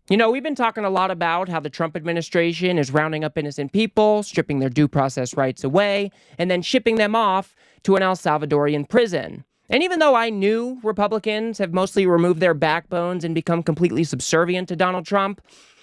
You know, we've been talking a lot about how the Trump administration is rounding up innocent people, stripping their due process rights away, and then shipping them off to an El Salvadorian prison. And even though I knew Republicans have mostly removed their backbones and become completely subservient to Donald Trump,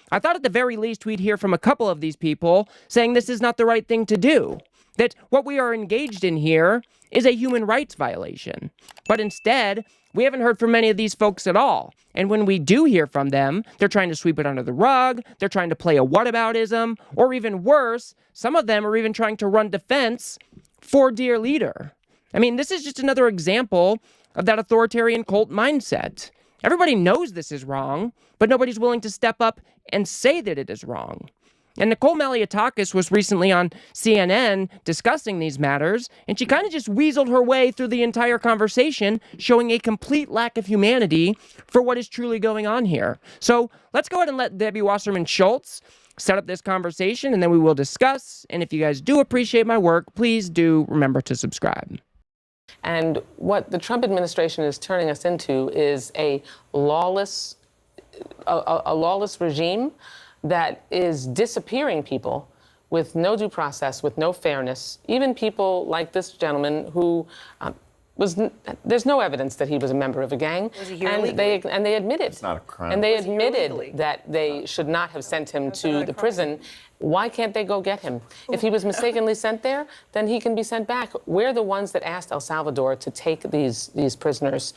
I thought at the very least we'd hear from a couple of these people saying this is not the right thing to do, that what we are engaged in here is a human rights violation. But instead, we haven't heard from many of these folks at all. And when we do hear from them, they're trying to sweep it under the rug, they're trying to play a whataboutism, or even worse, some of them are even trying to run defense for dear leader. I mean, this is just another example of that authoritarian cult mindset. Everybody knows this is wrong, but nobody's willing to step up and say that it is wrong. And Nicole Malliotakis was recently on CNN discussing these matters, and she kind of just weaseled her way through the entire conversation, showing a complete lack of humanity for what is truly going on here. So let's go ahead and let Debbie Wasserman Schultz set up this conversation, and then we will discuss. And if you guys do appreciate my work, please do remember to subscribe. And what the Trump administration is turning us into is a lawless regime that is disappearing people with no due process, with no fairness. Even people like this gentleman who there's no evidence that he was a member of a gang. Was he here and illegally? they admitted. It's not a crime. And they Was he here admitted illegally? that they should not have sent him to the prison. Why can't they go get him? If he was mistakenly sent there, then he can be sent back. We're the ones that asked El Salvador to take these prisoners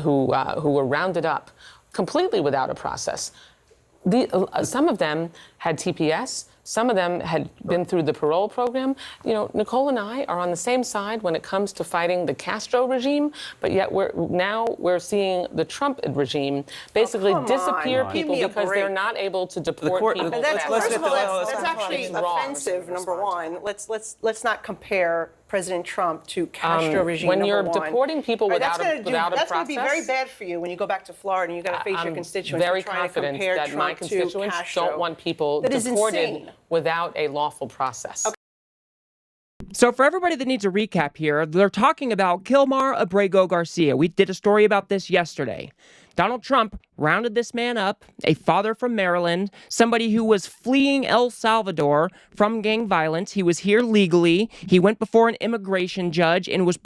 who were rounded up completely without a process. Some of them had TPS. Some of them had been through the parole program. You know, Nicole and I are on the same side when it comes to fighting the Castro regime, but yet we're seeing the Trump regime basically disappear people because they're not able to deport people. That's, first of all, that's actually It's wrong. offensive, number one. Let's not compare President Trump to Castro regime, when number you're one. deporting people Right, without a process. That's going to be very bad for you when you go back to Florida and you got to face your constituents. Very for trying to confident compare that Trump my to constituents Castro. don't want people That is deported insane. without a lawful process. Okay. So for everybody that needs a recap here, they're talking about Kilmar Abrego Garcia. We did a story about this yesterday. Donald Trump rounded this man up, a father from Maryland, somebody who was fleeing El Salvador from gang violence. He was here legally. He went before an immigration judge and was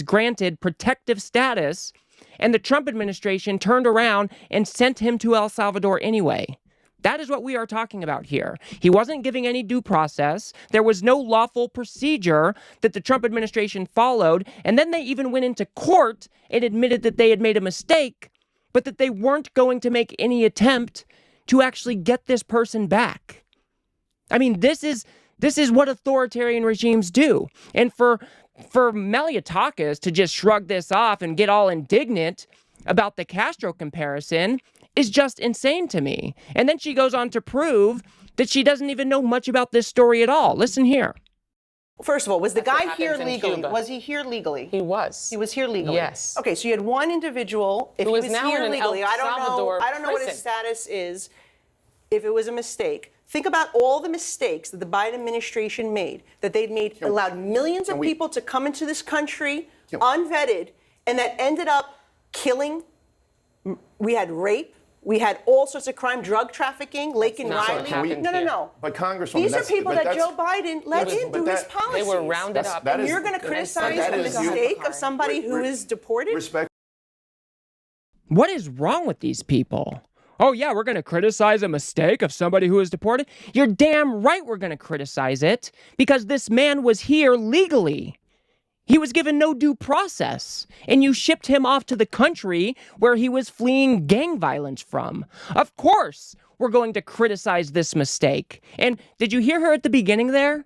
granted protective status. And the Trump administration turned around and sent him to El Salvador anyway. That is what we are talking about here. He wasn't giving any due process. There was no lawful procedure that the Trump administration followed. And then they even went into court and admitted that they had made a mistake, but that they weren't going to make any attempt to actually get this person back. I mean, this is what authoritarian regimes do. And for Malliotakis to just shrug this off and get all indignant about the Castro comparison is just insane to me. And then she goes on to prove that she doesn't even know much about this story at all. Listen here. First of all, was the That's what guy here happens in legally? Cuba. Was he here legally? He was. He was here legally. Yes. Okay, so you had one individual. If Who he is was now here in an El legally, I don't Salvador know what his prison. status is. If it was a mistake, think about all the mistakes that the Biden administration made. That allowed millions of people to come into this country unvetted, and that ended up killing. We had rape. We had all sorts of crime, drug trafficking, Laken not what Riley. happened No. here. But Congresswoman, These are people that Joe Biden let in through his policies. They were rounded up. And you're going to criticize that the is you- mistake of somebody who is deported? Respect. What is wrong with these people? Oh yeah, we're going to criticize a mistake of somebody who is deported? You're damn right we're going to criticize it because this man was here legally. He was given no due process, and you shipped him off to the country where he was fleeing gang violence from. Of course, we're going to criticize this mistake. And did you hear her at the beginning there?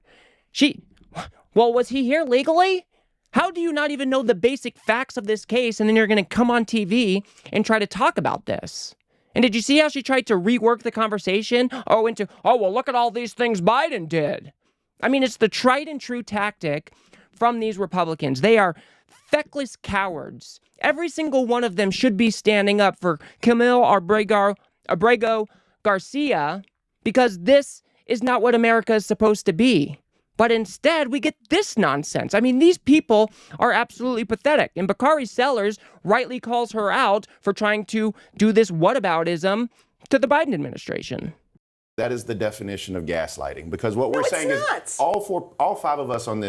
Was he here legally? How do you not even know the basic facts of this case, and then you're going to come on TV and try to talk about this? And did you see how she tried to rework the conversation? Look at all these things Biden did. I mean, it's the tried and true tactic from these Republicans. They are feckless cowards. Every single one of them should be standing up for Kilmar Abrego Garcia because this is not what America is supposed to be. But instead, we get this nonsense. I mean, these people are absolutely pathetic. And Bakari Sellers rightly calls her out for trying to do this whataboutism to the Biden administration. That is the definition of gaslighting, because what we're saying not. is all five of us on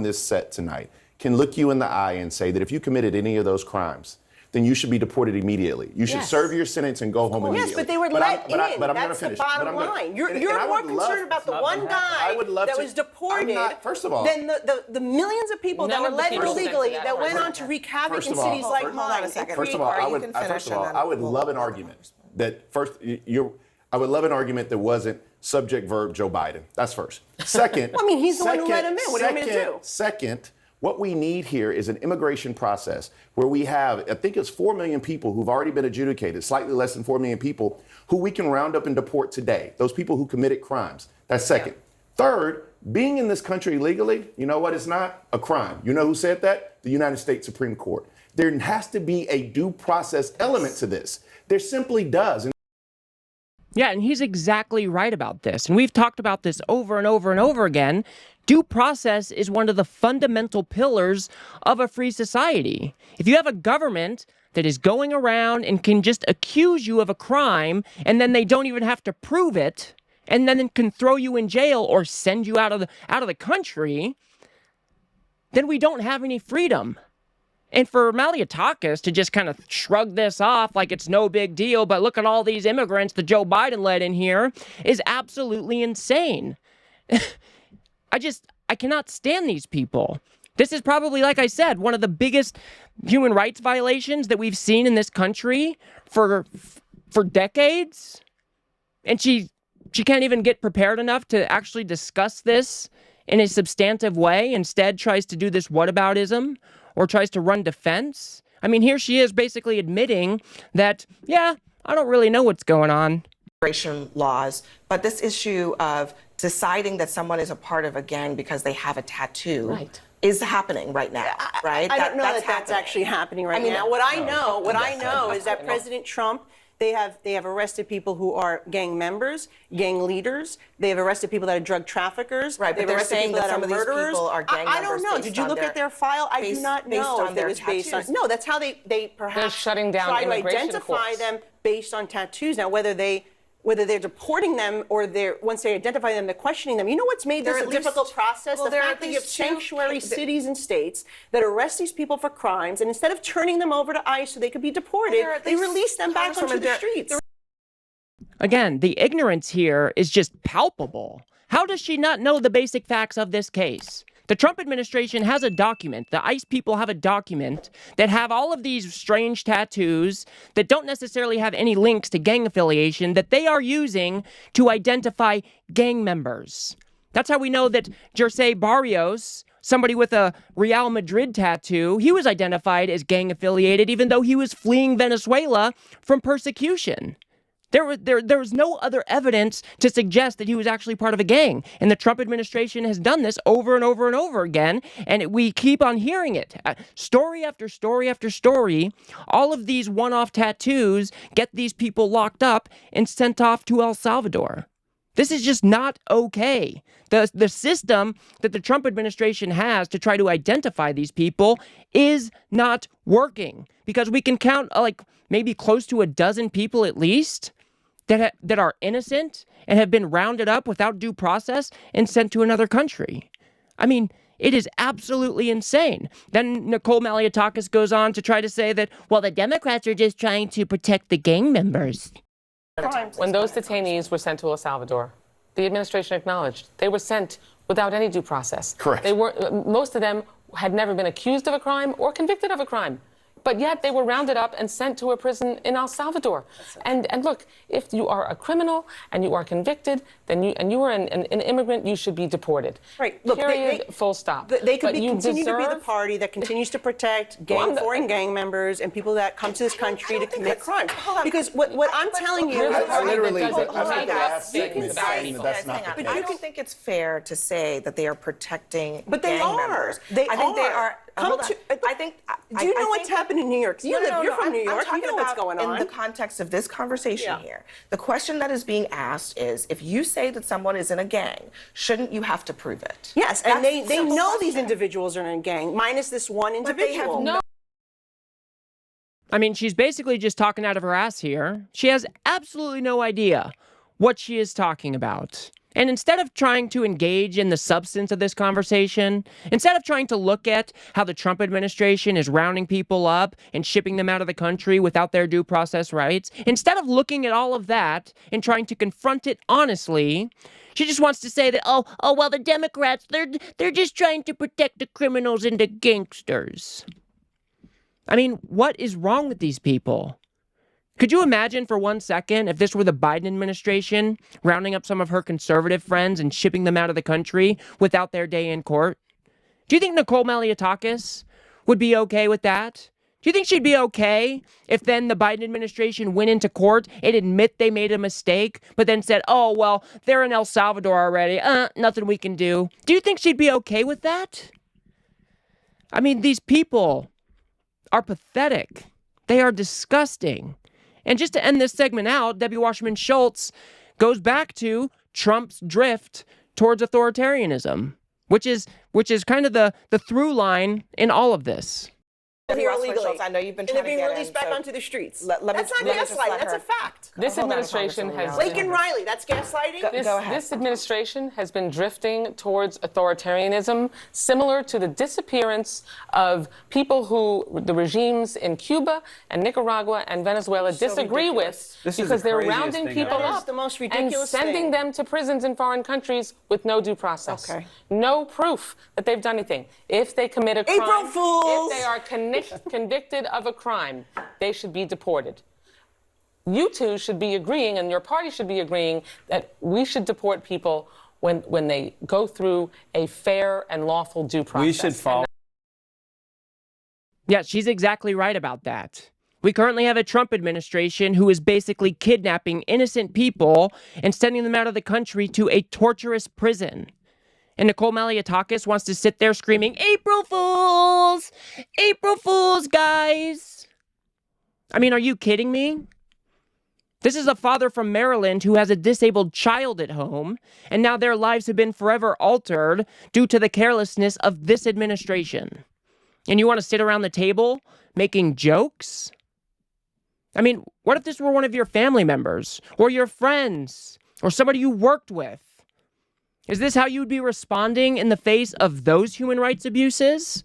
this set tonight can look you in the eye and say that if you committed any of those crimes, then you should be deported immediately. You should serve your sentence and go home immediately. Yes, but they were let in. But I'm That's gonna finish. the bottom line. You're more concerned about the one guy that was deported first of all, than the millions of people that were let in illegally that went on to wreak havoc in cities like mine. First of all, I would love an argument that I would love an argument that wasn't subject verb Joe Biden. That's first. Second, Well, I mean, he's the one who let him in. What do you want me to do? Second, what we need here is an immigration process where we have, I think it's 4 million people who've already been adjudicated, slightly less than 4 million people, who we can round up and deport today. Those people who committed crimes. That's second. Third, being in this country legally, you know what? It's not a crime. You know who said that? The United States Supreme Court. There has to be a due process element to this. There simply does. Yeah, and he's exactly right about this. And we've talked about this over and over and over again. Due process is one of the fundamental pillars of a free society. If you have a government that is going around and can just accuse you of a crime, and then they don't even have to prove it, and then can throw you in jail or send you out of the country, then we don't have any freedom. And for Malliotakis to just kind of shrug this off like it's no big deal, but look at all these immigrants that Joe Biden let in here, is absolutely insane. I cannot stand these people. This is probably, like I said, one of the biggest human rights violations that we've seen in this country for decades. And she can't even get prepared enough to actually discuss this in a substantive way. Instead, tries to do this whataboutism or tries to run defense. I mean, here she is basically admitting that, yeah, I don't really know what's going on. Immigration laws, but this issue of deciding that someone is a part of a gang because they have a tattoo is happening right now, right? I don't know that that's actually happening right now. What I know is that President Trump, they have arrested people who are gang members, gang leaders. They have arrested people that are drug traffickers. Right, but they're saying that some of these people are gang members. I don't know. Did you look at their file? I do not know if it was based on. No, that's how they perhaps shutting down try to immigration identify courts. them based on tattoos. Now, whether they're deporting them or once they identify them, they're questioning them. You know what's made this a difficult process? The fact that you have sanctuary cities and states that arrest these people for crimes, and instead of turning them over to ICE so they could be deported, they release them back onto the streets. Again, the ignorance here is just palpable. How does she not know the basic facts of this case? The Trump administration has a document, the ICE people have a document that have all of these strange tattoos that don't necessarily have any links to gang affiliation that they are using to identify gang members. That's how we know that Jersey Barrios, somebody with a Real Madrid tattoo, he was identified as gang affiliated even though he was fleeing Venezuela from persecution. There was no other evidence to suggest that he was actually part of a gang. And the Trump administration has done this over and over and over again. And we keep on hearing it. Story after story after story. All of these one-off tattoos get these people locked up and sent off to El Salvador. This is just not okay. The system that the Trump administration has to try to identify these people is not working. Because we can count maybe close to a dozen people at least that are innocent and have been rounded up without due process and sent to another country. I mean, it is absolutely insane. Then Nicole Malliotakis goes on to try to say that, well, the Democrats are just trying to protect the gang members. When those detainees were sent to El Salvador, the administration acknowledged they were sent without any due process. Correct. Most of them had never been accused of a crime or convicted of a crime. But yet they were rounded up and sent to a prison in El Salvador. And look, if you are a criminal and you are convicted, then you are an immigrant, you should be deported. Right. Look, period, full stop. They could continue to be the party that continues to protect foreign gang members and people that come to this country to commit crimes. Because what I'm telling you is... I literally I don't think it's fair to say that they are protecting But they gang are. members. They I think are. they are. Do you know what's happened in New York? You're from New York. You know what's going on. In the context of this conversation here, the question that is being asked is, if you say that someone is in a gang, shouldn't you have to prove it? Yes, and they know these individuals are in a gang, minus this one individual. I mean, she's basically just talking out of her ass here. She has absolutely no idea what she is talking about. And instead of trying to engage in the substance of this conversation, instead of trying to look at how the Trump administration is rounding people up and shipping them out of the country without their due process rights, instead of looking at all of that and trying to confront it honestly, she just wants to say that, oh, well, the Democrats, they're just trying to protect the criminals and the gangsters. I mean, what is wrong with these people? Could you imagine for 1 second if this were the Biden administration rounding up some of her conservative friends and shipping them out of the country without their day in court? Do you think Nicole Malliotakis would be okay with that? Do you think she'd be okay if then the Biden administration went into court and admit they made a mistake, but then said, oh, well, they're in El Salvador already. Nothing we can do. Do you think she'd be okay with that? I mean, these people are pathetic. They are disgusting. And just to end this segment out, Debbie Wasserman Schultz goes back to Trump's drift towards authoritarianism, which is kind of the through line in all of this. Here illegally. I know you've been trying to being get released in, back so onto the streets. That's not gaslighting. That's a fact. This administration has Blake and Riley, that's gaslighting? Go ahead. This administration has been drifting towards authoritarianism, similar to the disappearance of people who the regimes in Cuba and Nicaragua and Venezuela disagree with, because they're rounding people up the most and ridiculous sending them to prisons in foreign countries with no due process. Okay. No proof that they've done anything. If they commit a crime, April Fools! if they are convicted of a crime, they should be deported. You two should be agreeing, and your party should be agreeing, that we should deport people when they go through a fair and lawful due process. We should follow. Yeah, she's exactly right about that. We currently have a Trump administration who is basically kidnapping innocent people and sending them out of the country to a torturous prison. And Nicole Malliotakis wants to sit there screaming, April Fools! April Fools, guys! I mean, are you kidding me? This is a father from Maryland who has a disabled child at home, and now their lives have been forever altered due to the carelessness of this administration. And you want to sit around the table making jokes? I mean, what if this were one of your family members, or your friends, or somebody you worked with? Is this how you would be responding in the face of those human rights abuses?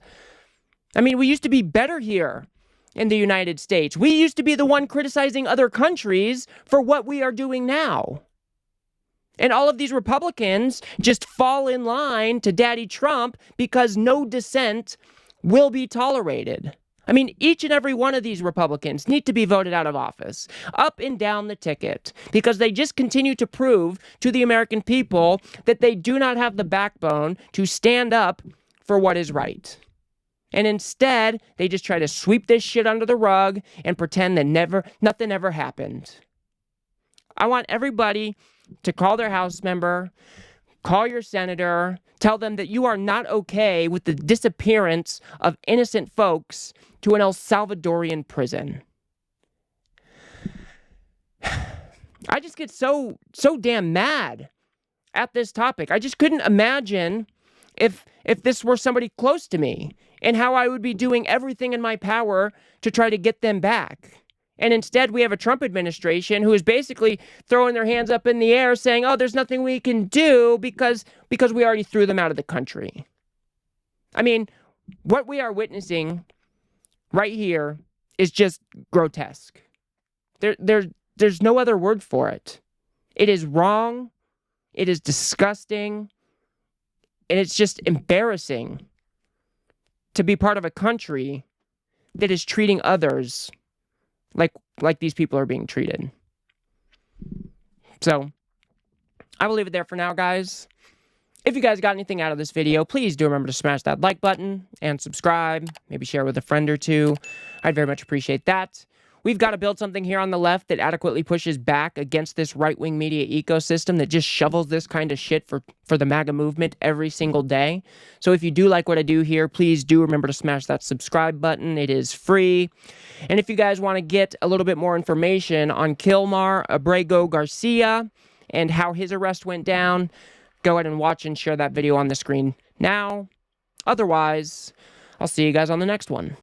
I mean, we used to be better here in the United States. We used to be the one criticizing other countries for what we are doing now. And all of these Republicans just fall in line to Daddy Trump because no dissent will be tolerated. I mean, each and every one of these Republicans need to be voted out of office, up and down the ticket, because they just continue to prove to the American people that they do not have the backbone to stand up for what is right. And instead, they just try to sweep this shit under the rug and pretend that nothing ever happened. I want everybody to call their House member, call your senator, tell them that you are not okay with the disappearance of innocent folks to an El Salvadorian prison. I just get so damn mad at this topic. I just couldn't imagine if this were somebody close to me and how I would be doing everything in my power to try to get them back. And instead, we have a Trump administration who is basically throwing their hands up in the air saying, oh, there's nothing we can do because we already threw them out of the country. I mean, what we are witnessing right here is just grotesque. There's no other word for it. It is wrong. It is disgusting. And it's just embarrassing to be part of a country that is treating others like these people are being treated. So, I will leave it there for now, guys. If you guys got anything out of this video, please do remember to smash that like button and subscribe. Maybe share with a friend or two. I'd very much appreciate that. We've got to build something here on the left that adequately pushes back against this right-wing media ecosystem that just shovels this kind of shit for the MAGA movement every single day. So if you do like what I do here, please do remember to smash that subscribe button. It is free. And if you guys want to get a little bit more information on Kilmar, Abrego, Garcia, and how his arrest went down, go ahead and watch and share that video on the screen now. Otherwise, I'll see you guys on the next one.